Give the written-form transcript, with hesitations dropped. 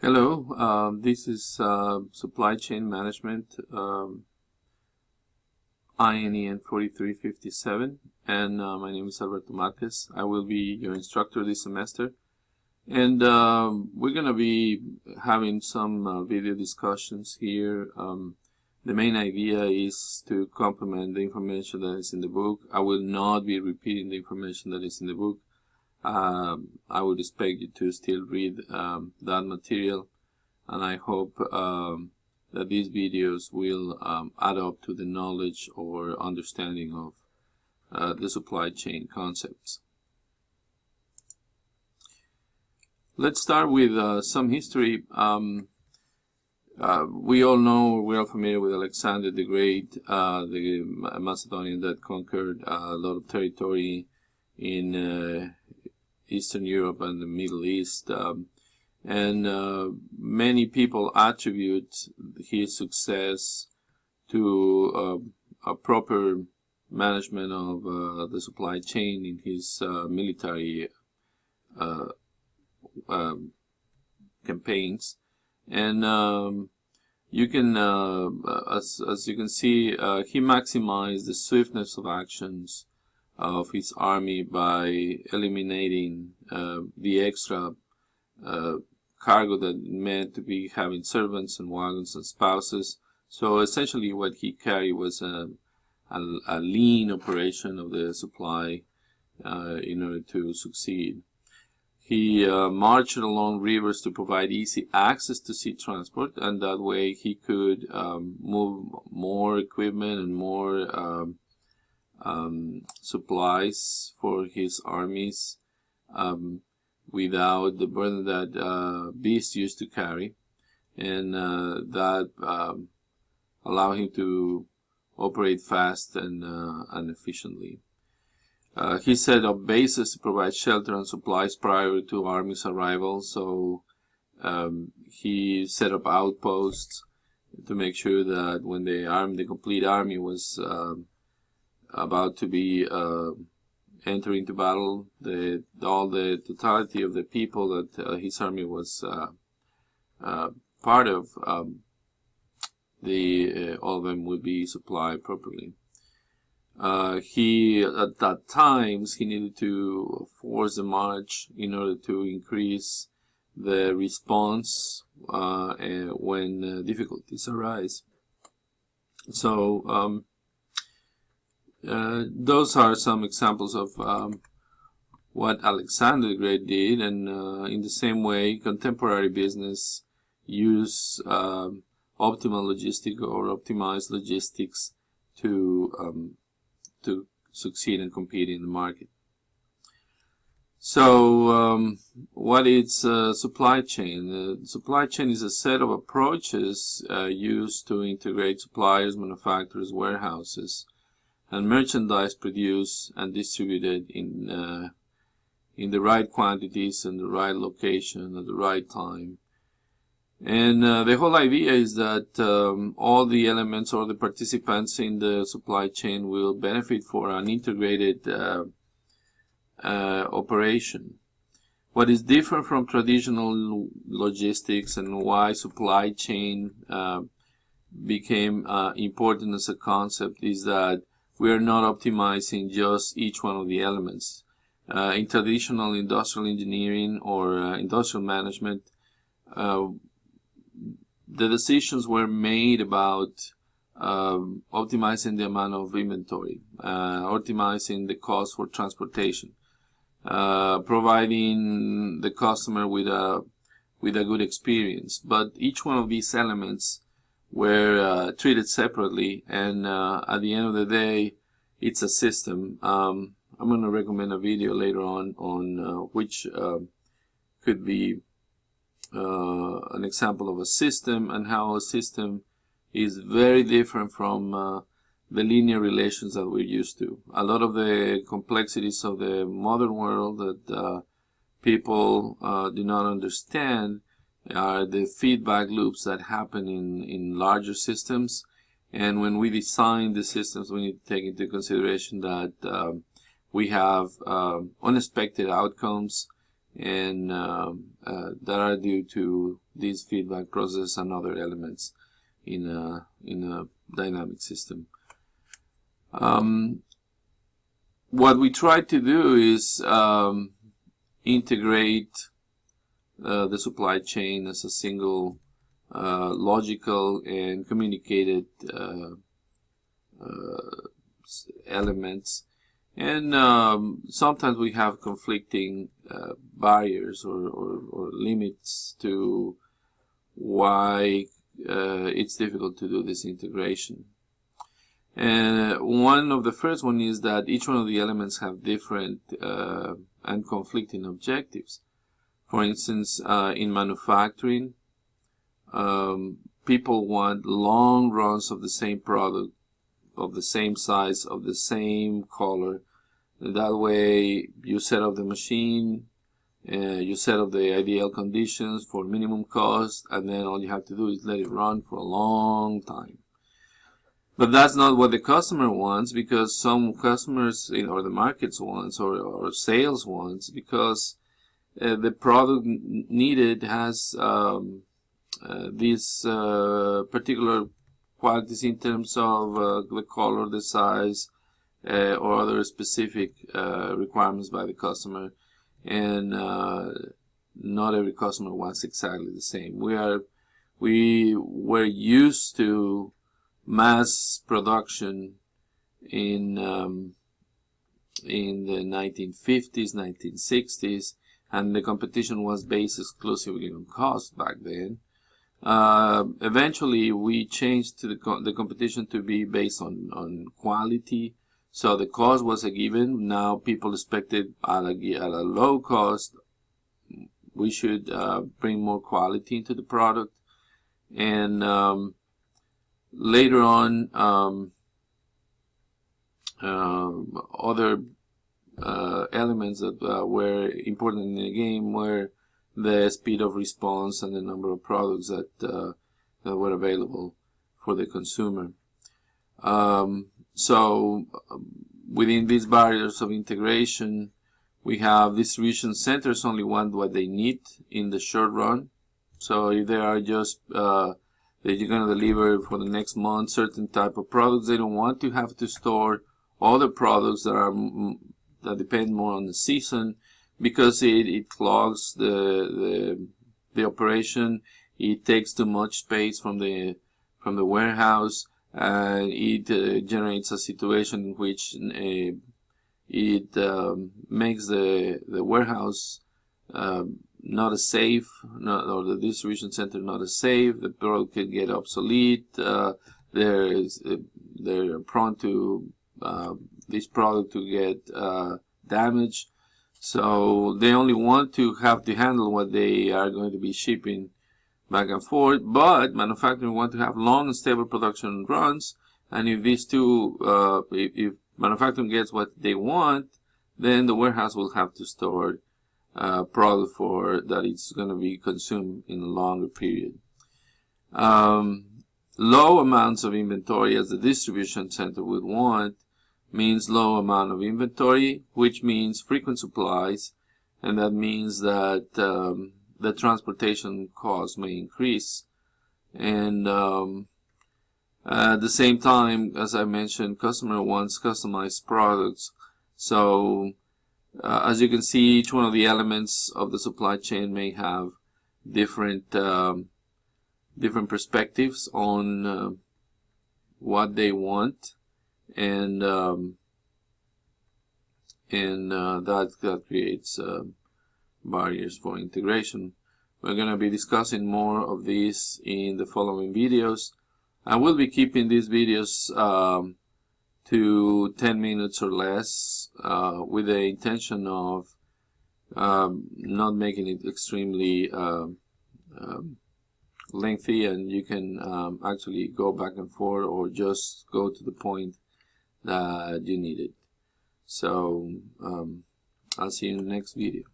Hello, this is Supply Chain Management, INEN 4357, and my name is Alberto Marquez. I will be your instructor this semester, and we're going to be having some video discussions here. The main idea is to complement the information that is in the book. I will not be repeating the information that is in the book. I would expect you to still read that material, and I hope that these videos will add up to the knowledge or understanding of the supply chain concepts. Let's start with some history. We all know, we are familiar with Alexander the Great, the Macedonian that conquered a lot of territory in Eastern Europe and the Middle East, and many people attribute his success to a proper management of the supply chain in his military campaigns. And you can, as you can see, he maximized the swiftness of actions of his army by eliminating the extra cargo that meant to be having servants and wagons and spouses. So essentially what he carried was a lean operation of the supply in order to succeed. He marched along rivers to provide easy access to sea transport, and that way he could move more equipment and more supplies for his armies without the burden that beasts used to carry, and that allowed him to operate fast and efficiently. He set up bases to provide shelter and supplies prior to armies' arrival, so he set up outposts to make sure that when the complete army was about to be enter into battle, all the totality of the people that his army was part of, all of them would be supplied properly. At that times, he needed to force the march in order to increase the response when difficulties arise. So those are some examples of what Alexander the Great did, and in the same way, contemporary business use optimal logistics or optimized logistics to succeed and compete in the market. So what is supply chain? Supply chain is a set of approaches used to integrate suppliers, manufacturers, warehouses, and merchandise produced and distributed in the right quantities and the right location at the right time. And the whole idea is that all the elements or the participants in the supply chain will benefit for an integrated operation. What is different from traditional logistics and why supply chain became important as a concept is that we are not optimizing just each one of the elements. In traditional industrial engineering or industrial management, the decisions were made about optimizing the amount of inventory, optimizing the cost for transportation, providing the customer with a good experience. But each one of these elements were treated separately, and at the end of the day, it's a system. I'm going to recommend a video later on which could be an example of a system, and how a system is very different from the linear relations that we're used to. A lot of the complexities of the modern world that people do not understand are the feedback loops that happen in larger systems. And when we design the systems, we need to take into consideration that we have unexpected outcomes, and that are due to this feedback process and other elements in a dynamic system. What we try to do is integrate the supply chain as a single logical and communicated elements, and sometimes we have conflicting barriers or limits to why it's difficult to do this integration. And one of the first one is that each one of the elements have different and conflicting objectives. For instance, in manufacturing, people want long runs of the same product, of the same size, of the same color. That way you set up the machine, you set up the ideal conditions for minimum cost, and then all you have to do is let it run for a long time. But that's not what the customer wants, because some customers, or the markets wants, or sales wants, because the product needed has these particular qualities in terms of the color, the size, or other specific requirements by the customer, and not every customer wants exactly the same. We were used to mass production in the 1950s, 1960s, and the competition was based exclusively on cost back then. Eventually, we changed to the competition to be based on quality. So the cost was a given. Now people expected at a low cost, we should bring more quality into the product. And later on, other elements that were important in the game were the speed of response and the number of products that were available for the consumer. So within these barriers of integration, we have distribution centers only want what they need in the short run. So if they are just that you're going to deliver for the next month certain type of products, they don't want to have to store other products that depend more on the season, because it clogs the operation. It takes too much space from the warehouse, and it generates a situation in which it makes the warehouse not as safe, or the distribution center not as safe. The product can get obsolete. They're prone to this product to get damaged. So they only want to have to handle what they are going to be shipping back and forth, but manufacturing want to have long and stable production runs. And if these two, if manufacturing gets what they want, then the warehouse will have to store product for that it's going to be consumed in a longer period. Low amounts of inventory, as the distribution center would want, means low amount of inventory, which means frequent supplies, and that means that the transportation costs may increase. And at the same time, as I mentioned, customer wants customized products. So as you can see, each one of the elements of the supply chain may have different different perspectives on what they want, and that creates barriers for integration. We're going to be discussing more of these in the following videos. I will be keeping these videos to 10 minutes or less, with the intention of not making it extremely lengthy, and you can actually go back and forth or just go to the point that you need it. So I'll see you in the next video.